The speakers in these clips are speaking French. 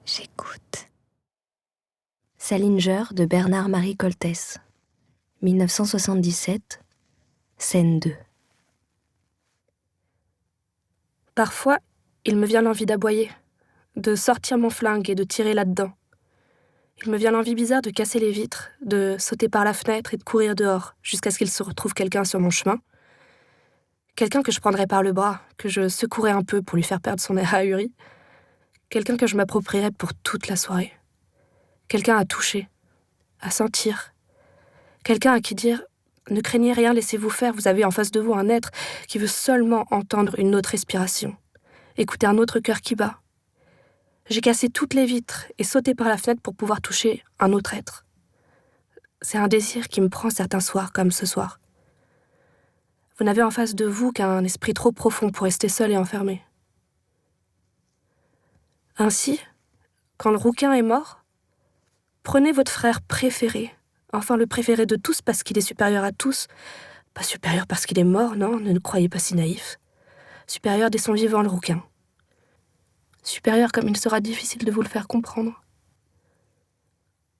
J'écoute. Salinger de Bernard-Marie Coltès, 1977, scène 2. Parfois, il me vient l'envie d'aboyer, de sortir mon flingue et de tirer là-dedans. Il me vient l'envie bizarre de casser les vitres, de sauter par la fenêtre et de courir dehors, jusqu'à ce qu'il se retrouve quelqu'un sur mon chemin. Quelqu'un que je prendrais par le bras, que je secouerais un peu pour lui faire perdre son air ahuri. Quelqu'un que je m'approprierais pour toute la soirée. Quelqu'un à toucher, à sentir. Quelqu'un à qui dire « Ne craignez rien, laissez-vous faire, vous avez en face de vous un être qui veut seulement entendre une autre respiration, écouter un autre cœur qui bat. » J'ai cassé toutes les vitres et sauté par la fenêtre pour pouvoir toucher un autre être. C'est un désir qui me prend certains soirs comme ce soir. Vous n'avez en face de vous qu'un esprit trop profond pour rester seul et enfermé. Ainsi, quand le rouquin est mort, prenez votre frère préféré, enfin le préféré de tous parce qu'il est supérieur à tous, pas supérieur parce qu'il est mort, non, ne croyez pas si naïf. Supérieur dès son vivant, le rouquin. Supérieur comme il sera difficile de vous le faire comprendre.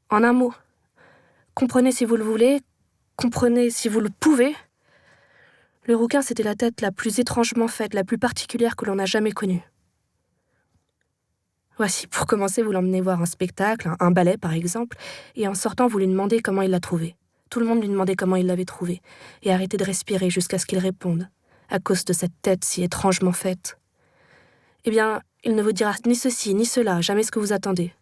En un mot, comprenez si vous le voulez, comprenez si vous le pouvez. Le rouquin, c'était la tête la plus étrangement faite, la plus particulière que l'on a jamais connue. Voici, pour commencer, vous l'emmenez voir un spectacle, un ballet par exemple, et en sortant, vous lui demandez comment il l'a trouvé. Tout le monde lui demandait comment il l'avait trouvé, et arrêtez de respirer jusqu'à ce qu'il réponde, à cause de cette tête si étrangement faite. Eh bien, il ne vous dira ni ceci, ni cela, jamais ce que vous attendez.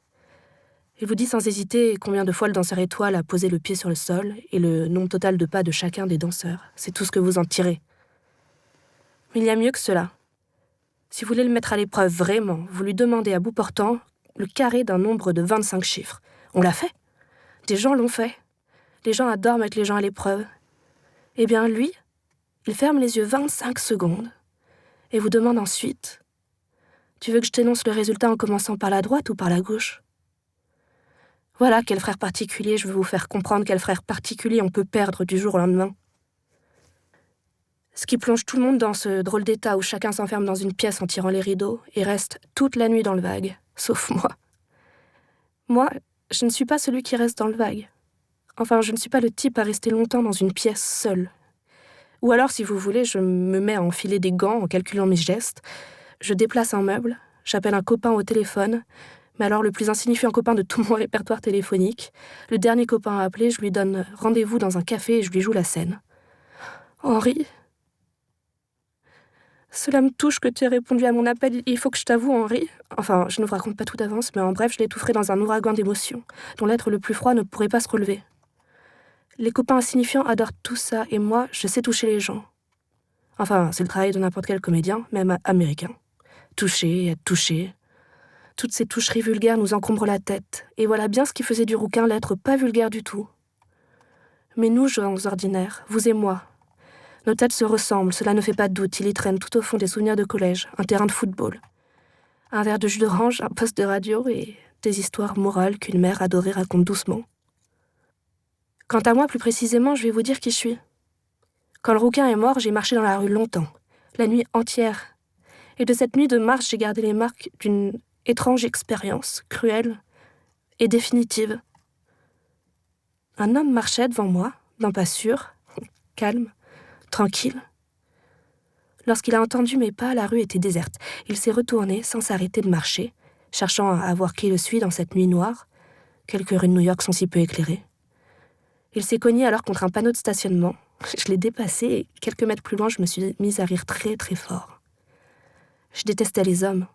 Il vous dit sans hésiter combien de fois le danseur étoile a posé le pied sur le sol, et le nombre total de pas de chacun des danseurs. C'est tout ce que vous en tirez. Mais il y a mieux que cela. Si vous voulez le mettre à l'épreuve vraiment, vous lui demandez à bout portant le carré d'un nombre de 25 chiffres. On l'a fait. Des gens l'ont fait. Les gens adorent mettre les gens à l'épreuve. Eh bien, lui, il ferme les yeux 25 secondes et vous demande ensuite « Tu veux que je t'énonce le résultat en commençant par la droite ou par la gauche ?» Voilà quel frère particulier je veux vous faire comprendre quel frère particulier on peut perdre du jour au lendemain. Ce qui plonge tout le monde dans ce drôle d'état où chacun s'enferme dans une pièce en tirant les rideaux et reste toute la nuit dans le vague, sauf moi. Moi, je ne suis pas celui qui reste dans le vague. Enfin, je ne suis pas le type à rester longtemps dans une pièce seule. Ou alors, si vous voulez, je me mets à enfiler des gants en calculant mes gestes, je déplace un meuble, j'appelle un copain au téléphone, mais alors le plus insignifiant copain de tout mon répertoire téléphonique, le dernier copain à appeler, je lui donne rendez-vous dans un café et je lui joue la scène. Henri ? Cela me touche que tu aies répondu à mon appel. Il faut que je t'avoue, Henri. Enfin, je ne vous raconte pas tout d'avance, mais en bref, je l'étoufferai dans un ouragan d'émotions, dont l'être le plus froid ne pourrait pas se relever. Les copains insignifiants adorent tout ça, et moi, je sais toucher les gens. Enfin, c'est le travail de n'importe quel comédien, même américain. Toucher, être touché. Toutes ces toucheries vulgaires nous encombrent la tête, et voilà bien ce qui faisait du rouquin l'être pas vulgaire du tout. Mais nous, gens ordinaires, vous et moi, nos têtes se ressemblent, cela ne fait pas de doute, il y traîne tout au fond des souvenirs de collège, un terrain de football, un verre de jus d'orange, un poste de radio et des histoires morales qu'une mère adorée raconte doucement. Quant à moi, plus précisément, je vais vous dire qui je suis. Quand le rouquin est mort, j'ai marché dans la rue longtemps, la nuit entière. Et de cette nuit de marche, j'ai gardé les marques d'une étrange expérience, cruelle et définitive. Un homme marchait devant moi, d'un pas sûr, calme, tranquille. Lorsqu'il a entendu mes pas, la rue était déserte. Il s'est retourné sans s'arrêter de marcher, cherchant à voir qui le suit dans cette nuit noire. Quelques rues de New York sont si peu éclairées. Il s'est cogné alors contre un panneau de stationnement. Je l'ai dépassé et quelques mètres plus loin, je me suis mise à rire très très fort. Je détestais les hommes.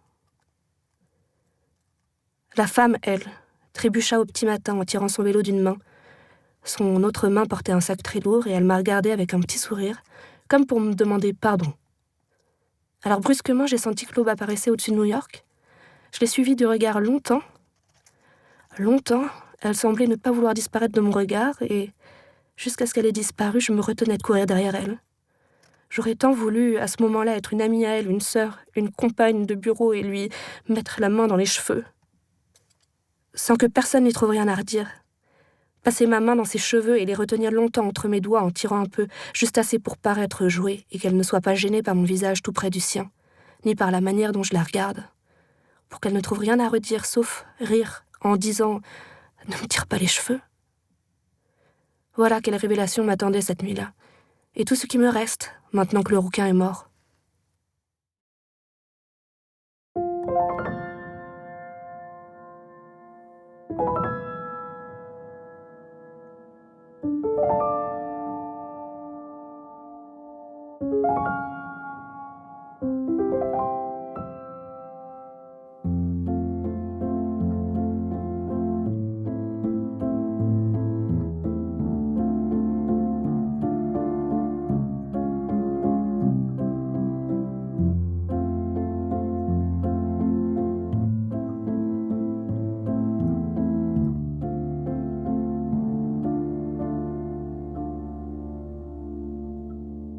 La femme, elle, trébucha au petit matin en tirant son vélo d'une main. Son autre main portait un sac très lourd et elle m'a regardée avec un petit sourire, comme pour me demander pardon. Alors brusquement, j'ai senti que l'aube apparaissait au-dessus de New York. Je l'ai suivie du regard longtemps. Longtemps, elle semblait ne pas vouloir disparaître de mon regard et Jusqu'à ce qu'elle ait disparu, je me retenais de courir derrière elle. J'aurais tant voulu, à ce moment-là, être une amie à elle, une sœur, une compagne de bureau et lui mettre la main dans les cheveux. Sans que personne n'y trouve rien à redire. Passer ma main dans ses cheveux et les retenir longtemps entre mes doigts en tirant un peu, juste assez pour paraître jouée et qu'elle ne soit pas gênée par mon visage tout près du sien, ni par la manière dont je la regarde. Pour qu'elle ne trouve rien à redire sauf rire en disant « Ne me tire pas les cheveux ». Voilà quelle révélation m'attendait cette nuit-là. Et tout ce qui me reste, maintenant que le rouquin est mort.